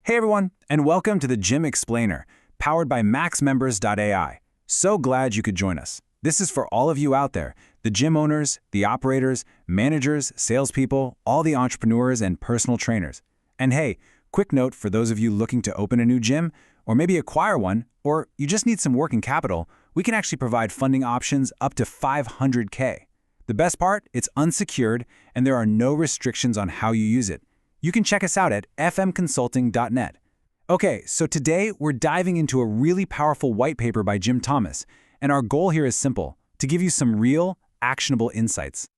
Hey everyone, and welcome to the Gym Explainer, powered by MaxMembers.ai. So glad you could join us. This is for all of you out there, the gym owners, the operators, managers, salespeople, all the entrepreneurs and personal trainers. And hey, quick note for those of you looking to open a new gym, or maybe acquire one, or you just need some working capital, we can actually provide funding options up to $500K. The best part, it's unsecured, and there are no restrictions on how you use it. You can check us out at fmconsulting.net. Okay, so today we're diving into a really powerful white paper by jthomas, and our goal here is simple, to give you some real, actionable insights.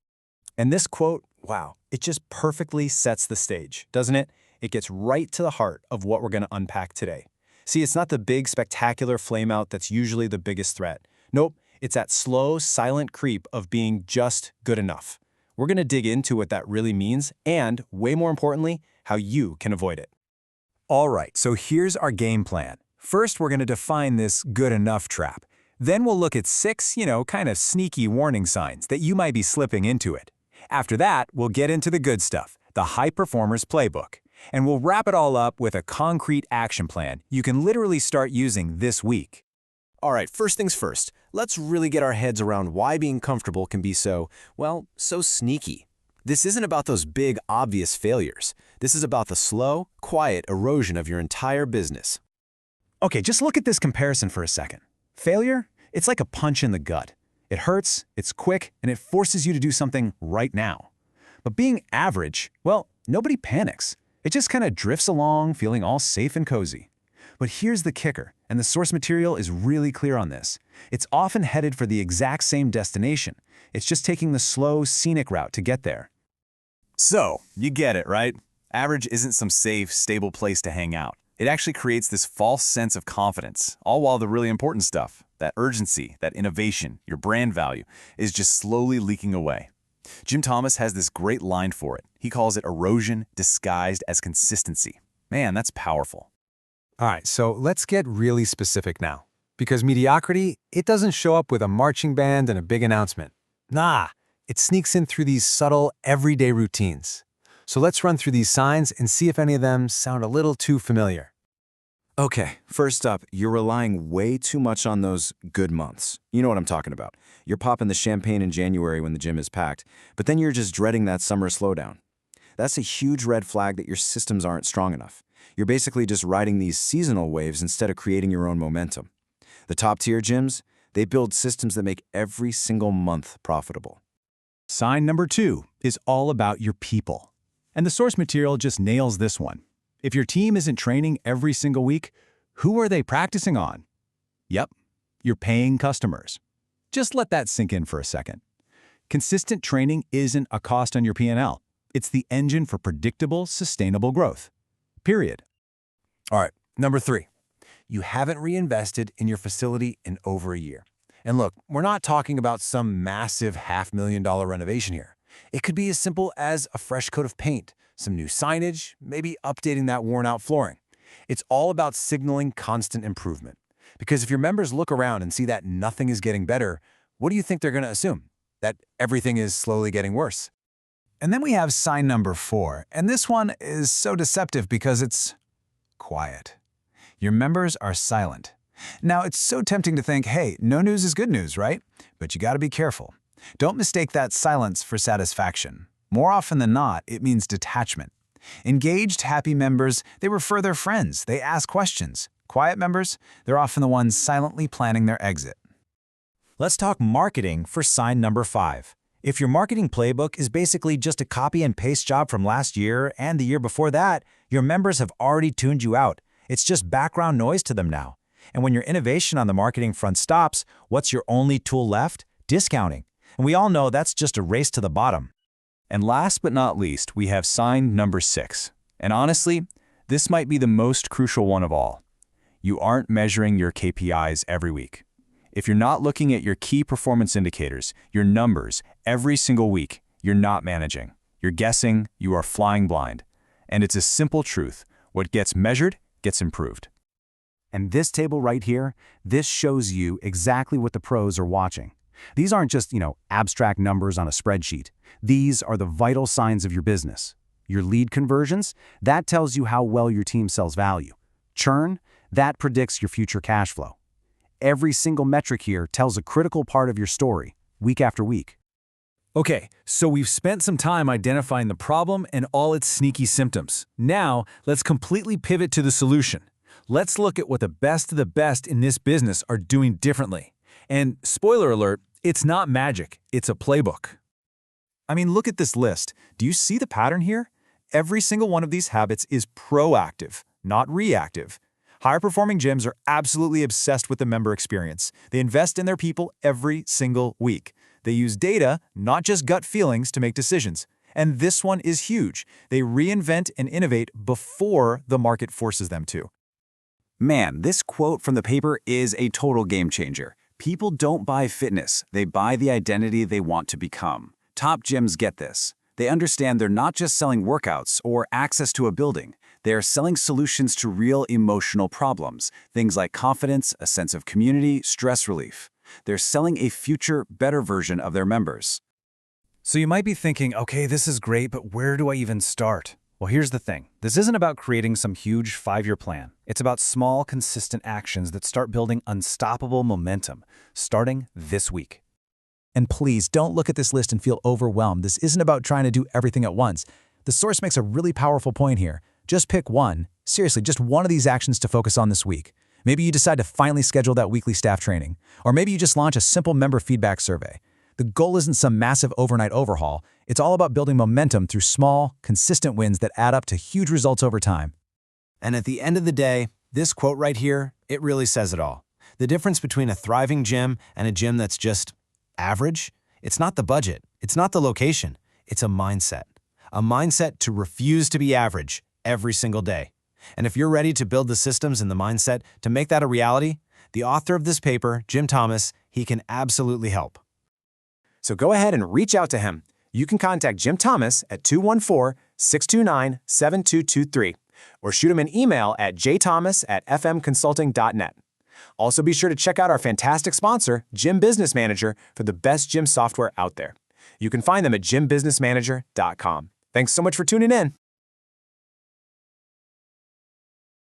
And this quote, wow, it just perfectly sets the stage, doesn't it? It gets right to the heart of what we're going to unpack today. See, it's not the big, spectacular flameout that's usually the biggest threat. Nope, it's that slow, silent creep of being just good enough. We're going to dig into what that really means and, way more importantly, how you can avoid it. All right, so here's our game plan. First, we're going to define this good enough trap. Then we'll look at 6, kind of sneaky warning signs that you might be slipping into it. After that, we'll get into the good stuff, the high performers playbook. And we'll wrap it all up with a concrete action plan you can literally start using this week. All right, first things first, let's really get our heads around why being comfortable can be so sneaky. This isn't about those big, obvious failures. This is about the slow, quiet erosion of your entire business. Okay, just look at this comparison for a second. Failure? It's like a punch in the gut. It hurts, it's quick, and it forces you to do something right now. But being average, well, nobody panics. It just kind of drifts along, feeling all safe and cozy. But here's the kicker, and the source material is really clear on this. It's often headed for the exact same destination. It's just taking the slow, scenic route to get there. So, you get it, right? Average isn't some safe, stable place to hang out. It actually creates this false sense of confidence, all while the really important stuff, that urgency, that innovation, your brand value, is just slowly leaking away. Jthomas has this great line for it. He calls it erosion disguised as consistency. Man, that's powerful. All right, so let's get really specific now. Because mediocrity, it doesn't show up with a marching band and a big announcement. Nah, it sneaks in through these subtle, everyday routines. So let's run through these signs and see if any of them sound a little too familiar. Okay, first up, you're relying way too much on those good months. You know what I'm talking about. You're popping the champagne in January when the gym is packed, but then you're just dreading that summer slowdown. That's a huge red flag that your systems aren't strong enough. You're basically just riding these seasonal waves instead of creating your own momentum. The top-tier gyms, they build systems that make every single month profitable. Sign number 2 is all about your people. And the source material just nails this one. If your team isn't training every single week, who are they practicing on? Yep, your paying customers. Just let that sink in for a second. Consistent training isn't a cost on your P&L. It's the engine for predictable, sustainable growth. Period. All right, number 3. You haven't reinvested in your facility in over a year. And look, we're not talking about some massive $500,000 renovation here. It could be as simple as a fresh coat of paint, some new signage, maybe updating that worn-out flooring. It's all about signaling constant improvement. Because if your members look around and see that nothing is getting better, what do you think they're going to assume? That everything is slowly getting worse. And then we have sign number 4, and this one is so deceptive because it's quiet. Your members are silent. Now, it's so tempting to think, hey, no news is good news, right? But you got to be careful. Don't mistake that silence for satisfaction. More often than not, it means detachment. Engaged, happy members, they refer their friends, they ask questions. Quiet members, they're often the ones silently planning their exit. Let's talk marketing for sign number 5. If your marketing playbook is basically just a copy and paste job from last year and the year before that, your members have already tuned you out. It's just background noise to them now. And when your innovation on the marketing front stops, what's your only tool left? Discounting. And we all know that's just a race to the bottom. And last but not least, we have sign number 6. And honestly, this might be the most crucial one of all. You aren't measuring your KPIs every week. If you're not looking at your key performance indicators, your numbers, every single week, you're not managing. You're guessing, you are flying blind. And it's a simple truth. What gets measured gets improved. And this table right here, this shows you exactly what the pros are watching. These aren't just, abstract numbers on a spreadsheet. These are the vital signs of your business. Your lead conversions, that tells you how well your team sells value. Churn, that predicts your future cash flow. Every single metric here tells a critical part of your story, week after week. Okay, so we've spent some time identifying the problem and all its sneaky symptoms. Now, let's completely pivot to the solution. Let's look at what the best of the best in this business are doing differently. And spoiler alert, it's not magic, it's a playbook. I mean, look at this list. Do you see the pattern here? Every single one of these habits is proactive, not reactive. Higher-performing gyms are absolutely obsessed with the member experience. They invest in their people every single week. They use data, not just gut feelings, to make decisions. And this one is huge. They reinvent and innovate before the market forces them to. Man, this quote from the paper is a total game changer. People don't buy fitness, they buy the identity they want to become. Top gyms get this. They understand they're not just selling workouts or access to a building. They are selling solutions to real emotional problems, things like confidence, a sense of community, stress relief. They're selling a future, better version of their members. So you might be thinking, okay, this is great, but where do I even start? Well, here's the thing. This isn't about creating some huge 5-year plan. It's about small, consistent actions that start building unstoppable momentum, starting this week. And please don't look at this list and feel overwhelmed. This isn't about trying to do everything at once. The source makes a really powerful point here. Just pick one, seriously, just one of these actions to focus on this week. Maybe you decide to finally schedule that weekly staff training, or maybe you just launch a simple member feedback survey. The goal isn't some massive overnight overhaul. It's all about building momentum through small, consistent wins that add up to huge results over time. And at the end of the day, this quote right here, it really says it all. The difference between a thriving gym and a gym that's just average, it's not the budget, it's not the location, it's a mindset. A mindset to refuse to be average every single day. And if you're ready to build the systems and the mindset to make that a reality, the author of this paper, Jim Thomas, he can absolutely help. So go ahead and reach out to him. You can contact Jim Thomas at 214-629-7223 or shoot him an email at jthomas@fmconsulting.net. Also be sure to check out our fantastic sponsor, Gym Business Manager, for the best gym software out there. You can find them at gymbusinessmanager.com. Thanks so much for tuning in.